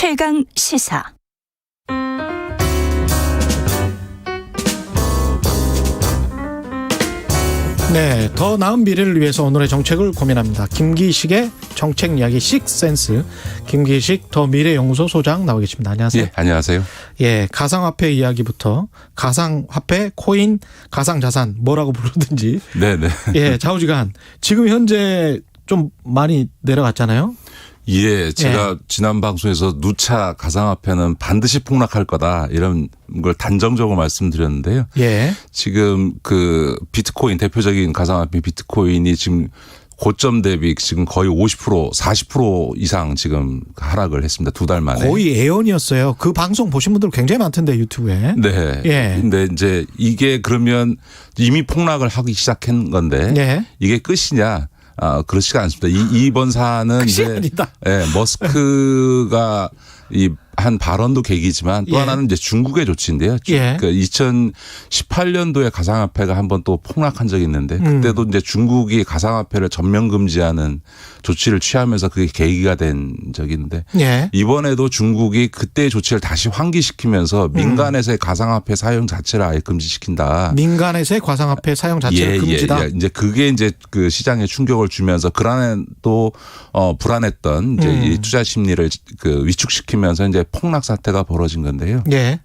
최강 시사. 네, 더 나은 미래를 위해서 오늘의 정책을 고민합니다. 김기식의 정책 이야기 식센스. 김기식 더 미래연구소 소장 나와 계십니다. 안녕하세요. 예, 안녕하세요. 예, 가상화폐 이야기부터 가상화폐, 코인, 가상자산 뭐라고 부르든지. 네네. 예, 좌우지간. 지금 현재 좀 많이 내려갔잖아요. 예, 제가 지난 방송에서 누차 가상화폐는 반드시 폭락할 거다 이런 걸 단정적으로 말씀드렸는데요. 예. 지금 그 비트코인 대표적인 가상화폐 비트코인이 지금 고점 대비 지금 거의 50%, 40% 이상 지금 하락을 했습니다. 2달 만에. 거의 애연이었어요. 그 방송 보신 분들 굉장히 많던데 유튜브에. 네. 예. 근데 이제 이게 그러면 이미 폭락을 하기 시작한 건데 예. 이게 끝이냐? 그렇지가 않습니다. 이번 사안은 끝이 이제 아니다. 예, 머스크가 이 한 발언도 계기지만 또 예. 하나는 이제 중국의 조치인데요. 예. 그 2018년도에 가상화폐가 한번 또 폭락한 적이 있는데 그때도 이제 중국이 가상화폐를 전면 금지하는 조치를 취하면서 그게 계기가 된 적이 있는데 예. 이번에도 중국이 그때의 조치를 다시 환기시키면서 민간에서의 가상화폐 사용 자체를 아예 금지시킨다. 민간에서의 가상화폐 사용 자체를 금지다. 이제 그게 이제 그 시장에 충격을 주면서 그 안에 또 불안했던 이제 이 투자 심리를 그 위축시키면서 이제 폭락 사태가 벌어진 건데요. 예.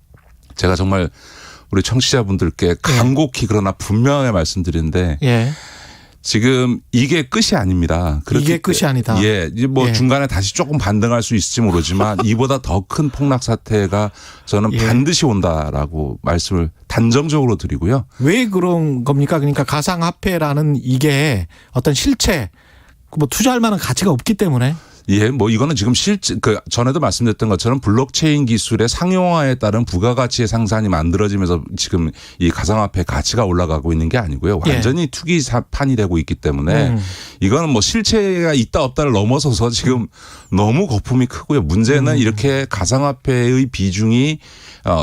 제가 정말 우리 청취자분들께 간곡히 그러나 분명하게 말씀드리는데 예. 지금 이게 끝이 아닙니다. 이게 끝이 아니다. 예, 이제 뭐 예. 중간에 다시 조금 반등할 수 있을지 모르지만 이보다 더 큰 폭락 사태가 저는 예. 반드시 온다라고 말씀을 단정적으로 드리고요. 왜 그런 겁니까? 그러니까 가상화폐라는 이게 어떤 실체, 뭐 투자할 만한 가치가 없기 때문에. 예, 뭐 이거는 지금 실제 그 전에도 말씀드렸던 것처럼 블록체인 기술의 상용화에 따른 부가가치의 상산이 만들어지면서 지금 이 가상화폐 가치가 올라가고 있는 게 아니고요. 완전히 투기판이 되고 있기 때문에 이거는 뭐 실체가 있다 없다를 넘어서서 지금 너무 거품이 크고요. 문제는 이렇게 가상화폐의 비중이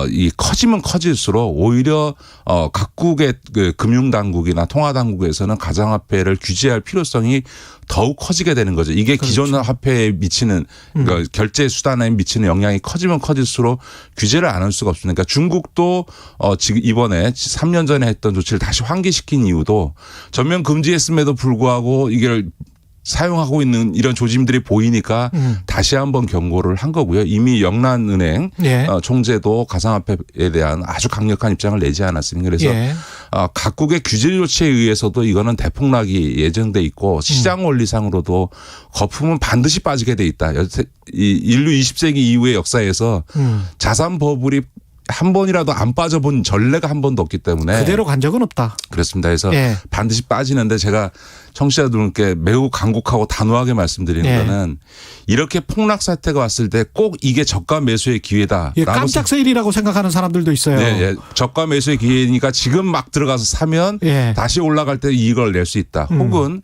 이 커지면 커질수록 오히려 각국의 그 금융당국이나 통화당국에서는 가상화폐를 규제할 필요성이 더욱 커지게 되는 거죠. 이게 그렇죠. 기존 화폐에 미치는 그러니까 결제 수단에 미치는 영향이 커지면 커질수록 규제를 안 할 수가 없으니까 중국도 지금 이번에 3년 전에 했던 조치를 다시 환기시킨 이유도 전면 금지했음에도 불구하고 이게 사용하고 있는 이런 조짐들이 보이니까 다시 한번 경고를 한 거고요. 이미 영란은행 예. 총재도 가상화폐에 대한 아주 강력한 입장을 내지 않았습니까? 그래서 예. 각국의 규제 조치에 의해서도 이거는 대폭락이 예정돼 있고 시장 원리상으로도 거품은 반드시 빠지게 돼 있다. 이 인류 20세기 이후의 역사에서 자산 버블이 한 번이라도 안 빠져본 전례가 한 번도 없기 때문에 그대로 간 적은 없다. 그렇습니다. 그래서 예. 반드시 빠지는데 제가 청취자들께 매우 간곡하고 단호하게 말씀드리는 예. 거는 이렇게 폭락 사태가 왔을 때 꼭 이게 저가 매수의 기회다. 예, 깜짝 세일이라고 생각하는 사람들도 있어요. 네, 예. 저가 매수의 기회니까 지금 막 들어가서 사면 예. 다시 올라갈 때 이익을 낼 수 있다. 혹은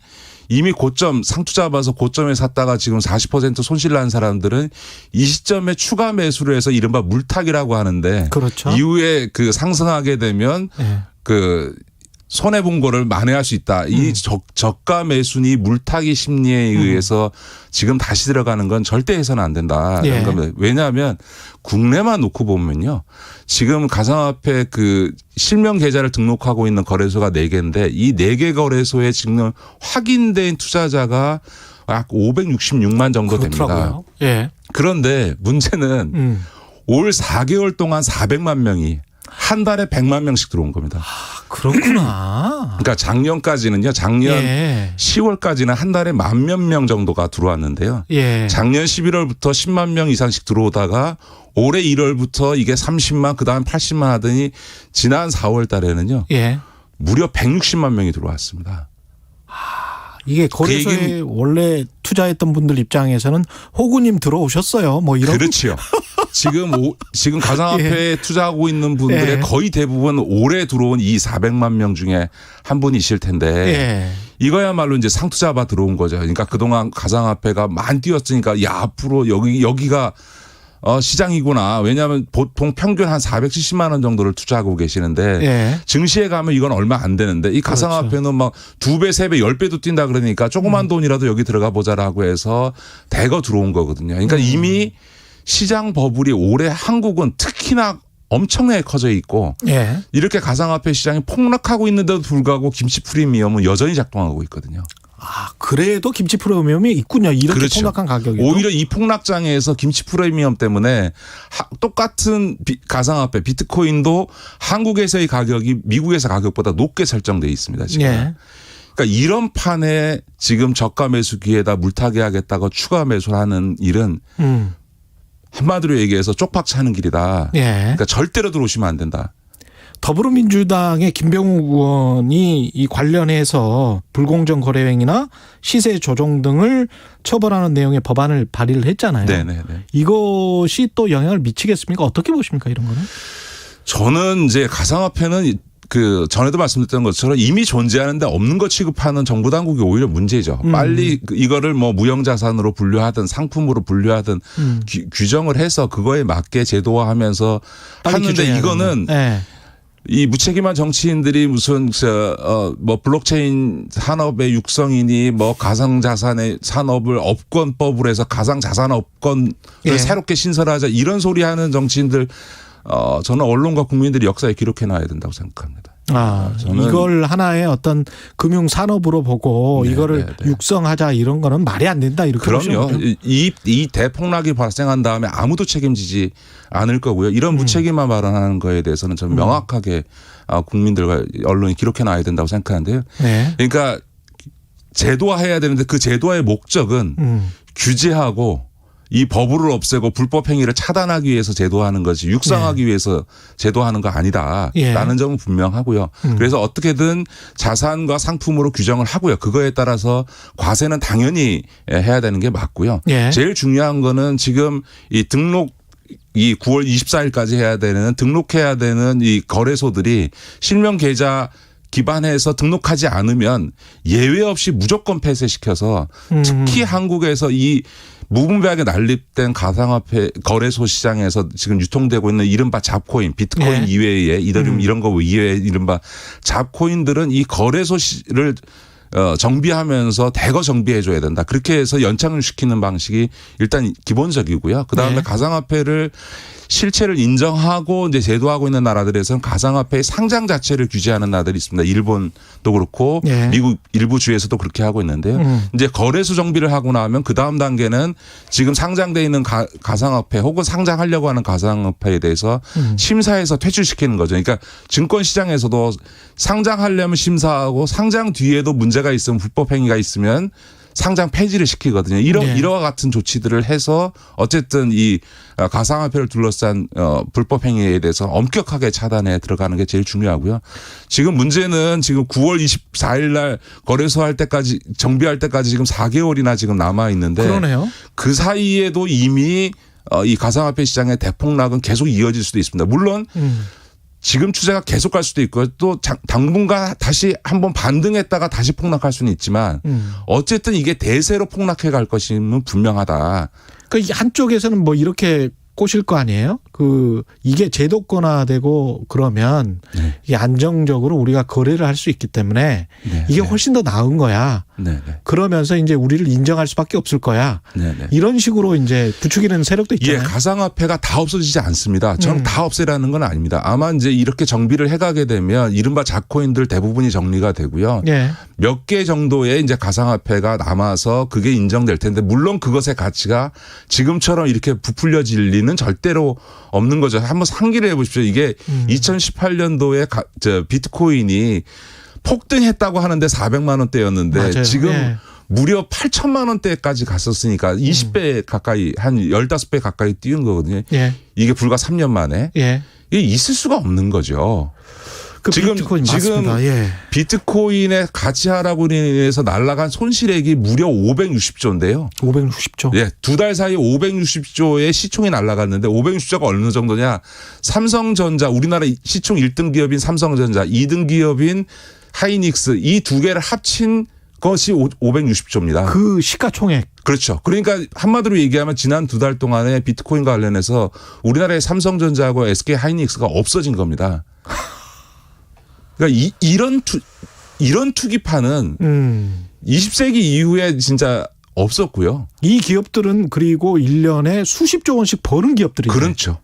이미 고점 상투자 봐서 고점에 샀다가 지금 40% 손실 난 사람들은 이 시점에 추가 매수를 해서 이른바 물타기라고 하는데 그렇죠. 이후에 그 상승하게 되면 예. 그 손해 본 거를 만회할 수 있다. 이 저가 매수니 물타기 심리에 의해서 지금 다시 들어가는 건 절대 해서는 안 된다. 예. 왜냐하면 국내만 놓고 보면요. 지금 가상화폐 그 실명 계좌를 등록하고 있는 거래소가 4개인데 이 4개 거래소에 지금 확인된 투자자가 약 566만 정도 그렇더라고요. 됩니다. 예. 그런데 문제는 올 4개월 동안 400만 명이 한 달에 100만 명씩 들어온 겁니다. 그렇구나. 그러니까 작년까지는요. 작년 예. 10월까지는 한 달에 10,000명 명 정도가 들어왔는데요. 예. 작년 11월부터 10만 명 이상씩 들어오다가 올해 1월부터 이게 30만 그다음 80만 하더니 지난 4월 달에는요. 예. 무려 160만 명이 들어왔습니다. 이게 거래소에 원래 투자했던 분들 입장에서는 호구님 들어오셨어요. 뭐 이런. 그렇죠. 지금 가상화폐에 투자하고 있는 분들의 예. 거의 대부분 올해 들어온 이 400만 명 중에 한 분이실 텐데 예. 이거야말로 이제 상투자바 들어온 거죠. 그러니까 그동안 가상화폐가 많이 뛰었으니까 야 앞으로 여기가 시장이구나. 왜냐하면 보통 평균 한 470만 원 정도를 투자하고 계시는데 예. 증시에 가면 이건 얼마 안 되는데 이 가상화폐는 막 2배, 3배, 10배도 뛴다 그러니까 조그만 돈이라도 여기 들어가 보자라고 해서 대거 들어온 거거든요. 그러니까 이미 시장 버블이 올해 한국은 특히나 엄청나게 커져 있고 예. 이렇게 가상화폐 시장이 폭락하고 있는데도 불구하고 김치 프리미엄은 여전히 작동하고 있거든요. 아, 그래도 김치 프리미엄이 있군요. 이렇게 그렇죠. 폭락한 가격이. 오히려 이 폭락장에서 김치 프리미엄 때문에 똑같은 가상화폐 비트코인도 한국에서의 가격이 미국에서 가격보다 높게 설정돼 있습니다. 지금. 예. 그러니까 이런 판에 지금 저가 매수 기회다 물타기 하겠다고 추가 매수를 하는 일은 한마디로 얘기해서 쪽박 차는 길이다. 예. 그러니까 절대로 들어오시면 안 된다. 더불어민주당의 김병욱 의원이 이 관련해서 불공정 거래 행위나 시세 조정 등을 처벌하는 내용의 법안을 발의를 했잖아요. 네네네. 이것이 또 영향을 미치겠습니까? 어떻게 보십니까, 이런 거는? 저는 이제 가상화폐는 그 전에도 말씀드렸던 것처럼 이미 존재하는데 없는 것 취급하는 정부 당국이 오히려 문제죠. 빨리 이거를 뭐 무형자산으로 분류하든 상품으로 분류하든 규정을 해서 그거에 맞게 제도화하면서 하는데 이거는 네. 이 무책임한 정치인들이 무슨 뭐 블록체인 산업의 육성이니 뭐 가상자산의 산업을 업권법으로 해서 가상자산업권을 예. 새롭게 신설하자 이런 소리 하는 정치인들 저는 언론과 국민들이 역사에 기록해 놔야 된다고 생각합니다. 아, 저는 이걸 하나의 어떤 금융 산업으로 보고 네, 이거를 네, 네. 육성하자 이런 거는 말이 안 된다 이렇게 그럼요. 보시는 거죠? 이 대폭락이 발생한 다음에 아무도 책임지지 않을 거고요. 이런 무책임한 발언하는 거에 대해서는 저는 명확하게 국민들과 언론이 기록해 놔야 된다고 생각하는데요. 네. 그러니까 제도화해야 되는데 그 제도화의 목적은 규제하고 이 버블을 없애고 불법 행위를 차단하기 위해서 제도하는 거지 육성하기 위해서 제도하는 거 아니다라는 예. 점은 분명하고요. 그래서 어떻게든 자산과 상품으로 규정을 하고요. 그거에 따라서 과세는 당연히 해야 되는 게 맞고요. 예. 제일 중요한 거는 지금 이 등록 이 9월 24일까지 해야 되는 등록해야 되는 이 거래소들이 실명 계좌 기반해서 등록하지 않으면 예외 없이 무조건 폐쇄시켜서 특히 한국에서 이 무분별하게 난립된 가상화폐 거래소 시장에서 지금 유통되고 있는 이른바 잡코인, 비트코인 네. 이외에 이더리움 이런 거 이외에 이른바 잡코인들은 이 거래소를 정비하면서 대거 정비해 줘야 된다. 그렇게 해서 연착륙 시키는 방식이 일단 기본적이고요. 그다음에 네. 가상화폐를 실체를 인정하고 이제 제도하고 있는 나라들에서는 가상화폐의 상장 자체를 규제하는 나라들이 있습니다. 일본도 그렇고 네. 미국 일부 주에서도 그렇게 하고 있는데요. 이제 거래소 정비를 하고 나면 그 다음 단계는 지금 상장돼 있는 가상화폐 혹은 상장하려고 하는 가상화폐에 대해서 심사해서 퇴출시키는 거죠. 그러니까 증권시장에서도 상장하려면 심사하고 상장 뒤에도 문제가 있으면 불법 행위가 있으면 상장 폐지를 시키거든요. 이와 같은 조치들을 해서 어쨌든 이 가상화폐를 둘러싼 불법 행위에 대해서 엄격하게 차단해 들어가는 게 제일 중요하고요. 지금 문제는 지금 9월 24일 날 거래소 할 때까지 정비할 때까지 지금 4개월이나 지금 남아 있는데 그러네요. 그 사이에도 이미 이 가상화폐 시장의 대폭락은 계속 이어질 수도 있습니다. 물론 지금 추세가 계속 갈 수도 있고요. 또 당분간 다시 한번 반등했다가 다시 폭락할 수는 있지만 어쨌든 이게 대세로 폭락해 갈 것임은 분명하다. 그 한쪽에서는 뭐 이렇게 꼬실 거 아니에요? 이게 제도권화되고 그러면 네. 이게 안정적으로 우리가 거래를 할 수 있기 때문에 네, 이게 네. 훨씬 더 나은 거야. 네, 네. 그러면서 이제 우리를 인정할 수밖에 없을 거야. 네, 네. 이런 식으로 이제 부추기는 세력도 예, 있잖아요. 가상화폐가 다 없어지지 않습니다. 저는 다 없애라는 건 아닙니다. 아마 이제 이렇게 정비를 해가게 되면 이른바 잡코인들 대부분이 정리가 되고요. 예. 몇 개 정도의 이제 가상화폐가 남아서 그게 인정될 텐데 물론 그것의 가치가 지금처럼 이렇게 부풀려질 리는 절대로 없는 거죠. 한번 상기를 해보십시오. 이게 2018년도에 비트코인이 폭등했다고 하는데 400만 원대였는데 맞아요. 지금 예. 무려 8천만 원대까지 갔었으니까 20배 가까이 한 15배 가까이 띄운 거거든요. 예. 이게 불과 3년 만에. 예. 이게 있을 수가 없는 거죠. 그 비트코인 맞습니다. 예. 비트코인의 가치 하락으로 인해서 날아간 손실액이 무려 560조인데요. 560조. 예, 2달 사이 560조의 시총이 날아갔는데 560조가 어느 정도냐. 삼성전자 우리나라 시총 1등 기업인 삼성전자 2등 기업인 하이닉스 이 두 개를 합친 것이 560조입니다. 그 시가총액. 그렇죠. 그러니까 한마디로 얘기하면 지난 2달 동안에 비트코인 관련해서 우리나라의 삼성전자하고 SK 하이닉스가 없어진 겁니다. 그러니까 이런 투기판은 20세기 이후에 진짜 없었고요. 이 기업들은 그리고 1년에 수십조 원씩 버는 기업들이죠. 그렇죠.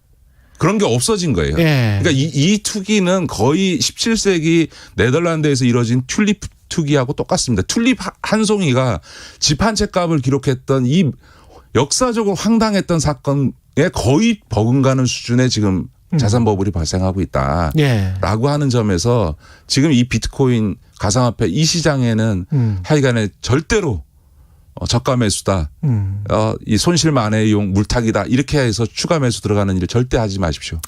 그런 게 없어진 거예요. 예. 그러니까 이 투기는 거의 17세기 네덜란드에서 이루어진 튤립 투기하고 똑같습니다. 튤립 한 송이가 집 한 채 값을 기록했던 이 역사적으로 황당했던 사건에 거의 버금가는 수준의 지금 자산 버블이 발생하고 있다라고 예. 하는 점에서 지금 이 비트코인 가상화폐 이 시장에는 하여간에 절대로 저가 매수다. 이 손실 만회용 물타기다. 이렇게 해서 추가 매수 들어가는 일을 절대 하지 마십시오.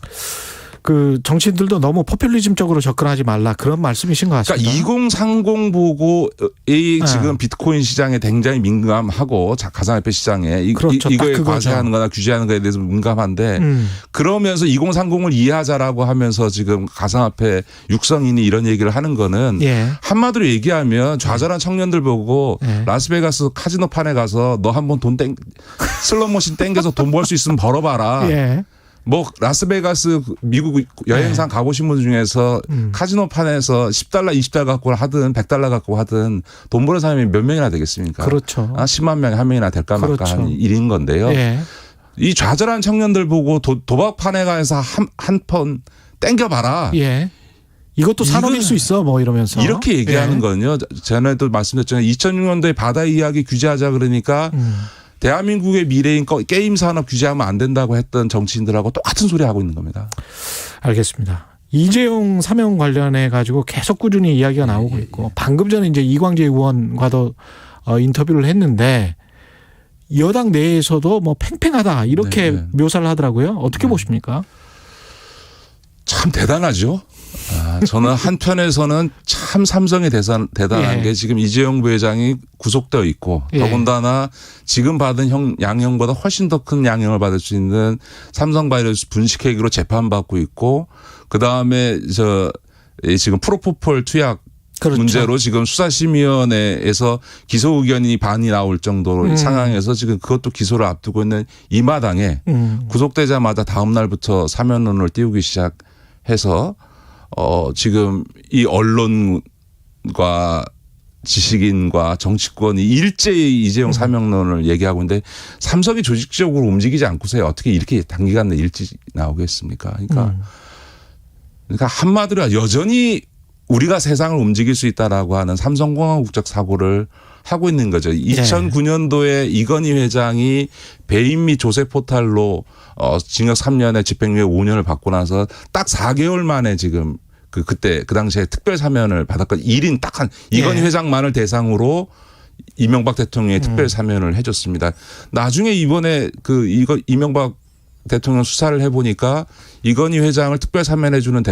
그 정치인들도 너무 포퓰리즘적으로 접근하지 말라 그런 말씀이신 것 같습니다. 그러니까 2030 보고 이 지금 비트코인 시장에 굉장히 민감하고 가상화폐 시장에 그렇죠. 이거에 과세하는 거나 규제하는 거에 대해서 민감한데 그러면서 2030을 이해하자라고 하면서 지금 가상화폐 육성인이 이런 얘기를 하는 거는 예. 한마디로 얘기하면 좌절한 청년들 보고 라스베가스 카지노판에 가서 너 한번 슬롯머신 땡겨서 돈 벌 수 있으면 벌어봐라. 예. 뭐 라스베가스 미국 여행상 가보신 분 중에서 카지노판에서 $10, $20 갖고 하든 $100 갖고 하든 돈 버는 사람이 몇 명이나 되겠습니까? 그렇죠. 10만 명에 한 명이나 될까 말까 그렇죠. 하는 일인 건데요. 예. 이 좌절한 청년들 보고 도박판에 가서 한 번 땡겨봐라. 예. 이것도 산업일 수 있어 뭐 이러면서. 이렇게 얘기하는 건요. 전에도 말씀드렸지만 2006년도에 바다 이야기 규제하자 그러니까 대한민국의 미래인 게임 산업 규제하면 안 된다고 했던 정치인들하고 똑같은 소리 하고 있는 겁니다. 알겠습니다. 이재용 사면 관련해 가지고 계속 꾸준히 이야기가 나오고 있고 방금 전에 이제 이광재 의원과도 인터뷰를 했는데 여당 내에서도 뭐 팽팽하다 이렇게 묘사를 하더라고요. 어떻게 보십니까? 참 대단하죠. 저는 한편에서는 참 삼성이 대단한 게 지금 이재용 부회장이 구속되어 있고 더군다나 지금 받은 양형보다 훨씬 더 큰 양형을 받을 수 있는 삼성바이오로스 분식회계로 재판받고 있고 그다음에 지금 프로포폴 투약 그렇죠. 문제로 지금 수사심의위원회에서 기소 의견이 반이 나올 정도로 상황에서 지금 그것도 기소를 앞두고 있는 이 마당에 구속되자마자 다음 날부터 사면론을 띄우기 시작해서 지금 이 언론과 지식인과 정치권이 일제히 이재용 사면론을 얘기하고 있는데 삼성이 조직적으로 움직이지 않고서 어떻게 이렇게 단기간 내에 일찍 나오겠습니까? 그러니까 한마디로 여전히 우리가 세상을 움직일 수 있다라고 하는 삼성공화국적 사고를 하고 있는 거죠. 2009년도에 이건희 회장이 배임 및 조세 포탈로 징역 3년에 집행유예 5년을 받고 나서 딱 4개월 만에 지금 그때 그 당시에 특별 사면을 받았거든요. 1인 딱 한 이건희 회장만을 대상으로 이명박 대통령이 특별 사면을 해줬습니다. 나중에 이번에 이명박 대통령 수사를 해보니까 이건희 회장을 특별 사면해주는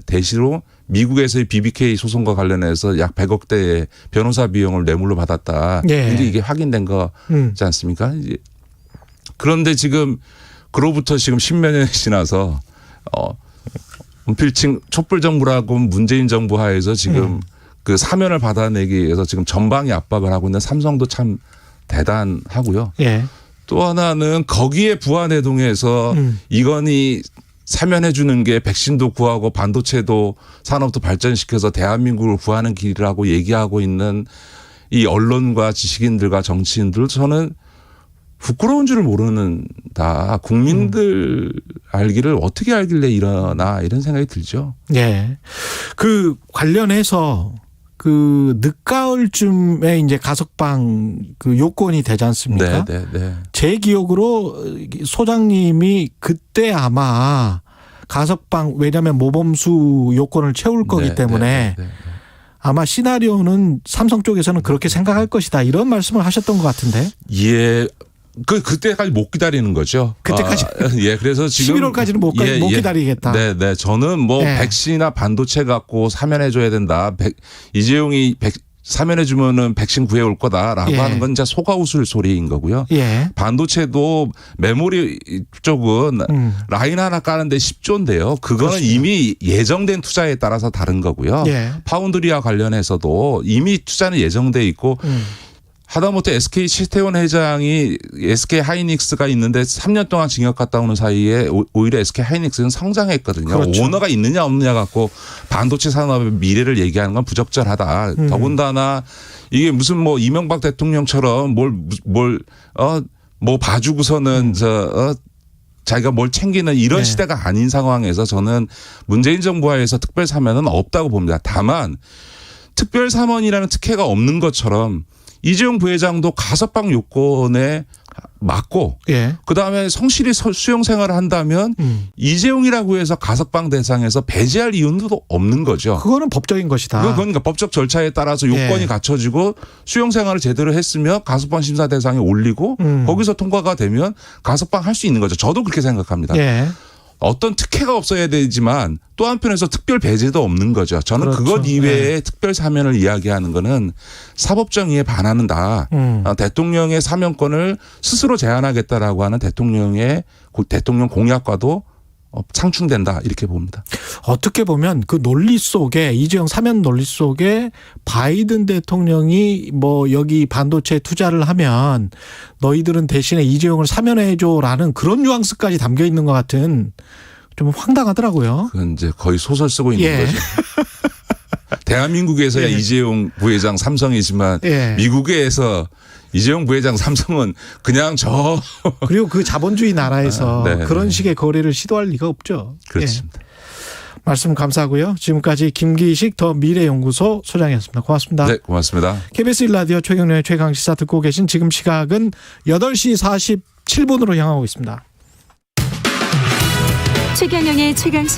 대시로 미국에서의 BBK 소송과 관련해서 약 100억대의 변호사 비용을 뇌물로 받았다. 근데 이게 확인된 거지 않습니까? 그런데 지금 그로부터 지금 10몇 년이 지나서 필칭 촛불 정부라고 문재인 정부 하에서 지금 그 사면을 받아내기 위해서 지금 전방위 압박을 하고 있는 삼성도 참 대단하고요. 또 하나는 거기에 부안해동해서 이건희 사면해 주는 게 백신도 구하고 반도체도 산업도 발전시켜서 대한민국을 구하는 길이라고 얘기하고 있는 이 언론과 지식인들과 정치인들 저는 부끄러운 줄을 모르는다. 국민들 알기를 어떻게 알길래 이러나 이런 생각이 들죠. 네. 그 관련해서 그 늦가을쯤에 이제 가석방 그 요건이 되지 않습니까? 네. 제 기억으로 소장님이 그때 아마 가석방 왜냐하면 모범수 요건을 채울 거기 때문에 아마 시나리오는 삼성 쪽에서는 그렇게 생각할 것이다 이런 말씀을 하셨던 것 같은데. 예. 그때까지 못 기다리는 거죠. 그때까지. 그래서 지금 11월까지는 못 기다리겠다. 네. 저는 백신이나 반도체 갖고 사면해 줘야 된다. 이재용이 사면해 주면은 백신 구해 올 거다라고 하는 건 진짜 속아웃을 소리인 거고요. 반도체도 메모리 쪽은 라인 하나 까는데 10조인데요. 그거는 그렇습니다. 이미 예정된 투자에 따라서 다른 거고요. 파운드리와 관련해서도 이미 투자는 예정돼 있고 하다못해 SK 최태원 회장이 SK 하이닉스가 있는데 3년 동안 징역 갔다 오는 사이에 오히려 SK 하이닉스는 성장했거든요. 그렇죠. 오너가 있느냐 없느냐 갖고 반도체 산업의 미래를 얘기하는 건 부적절하다. 더군다나 이게 무슨 뭐 이명박 대통령처럼 뭐 봐주고서는 자기가 뭘 챙기는 이런 네. 시대가 아닌 상황에서 저는 문재인 정부 하에서 특별 사면은 없다고 봅니다. 다만 특별 사면이라는 특혜가 없는 것처럼 이재용 부회장도 가석방 요건에 맞고 예. 그다음에 성실히 수용 생활을 한다면 이재용이라고 해서 가석방 대상에서 배제할 이유는 없는 거죠. 그거는 법적인 것이다. 그러니까 법적 절차에 따라서 요건이 예. 갖춰지고 수용 생활을 제대로 했으면 가석방 심사 대상에 올리고 거기서 통과가 되면 가석방 할 수 있는 거죠. 저도 그렇게 생각합니다. 예. 어떤 특혜가 없어야 되지만 또 한편에서 특별 배제도 없는 거죠. 저는 그렇죠. 그것 이외에 네. 특별 사면을 이야기하는 거는 사법정의에 반하는다. 대통령의 사면권을 스스로 제한하겠다라고 하는 대통령 공약과도 상충된다 이렇게 봅니다. 어떻게 보면 그 논리 속에 이재용 사면 논리 속에 바이든 대통령이 뭐 여기 반도체 투자를 하면 너희들은 대신에 이재용을 사면해줘라는 그런 뉘앙스까지 담겨 있는 것 같은 좀 황당하더라고요. 그건 이제 거의 소설 쓰고 있는 예. 거죠. 대한민국에서야 예. 이재용 부회장 삼성이지만 예. 미국에서 이재용 부회장 삼성은 그냥 그리고 그 자본주의 나라에서 네, 그런 네. 식의 거래를 시도할 리가 없죠. 그렇습니다. 예. 말씀 감사하고요. 지금까지 김기식 더 미래연구소 소장이었습니다. 고맙습니다. 네, 고맙습니다. KBS 1라디오 최경련의 최강시사 듣고 계신 지금 시각은 8시 47분으로 향하고 있습니다. 최경영의 최강시사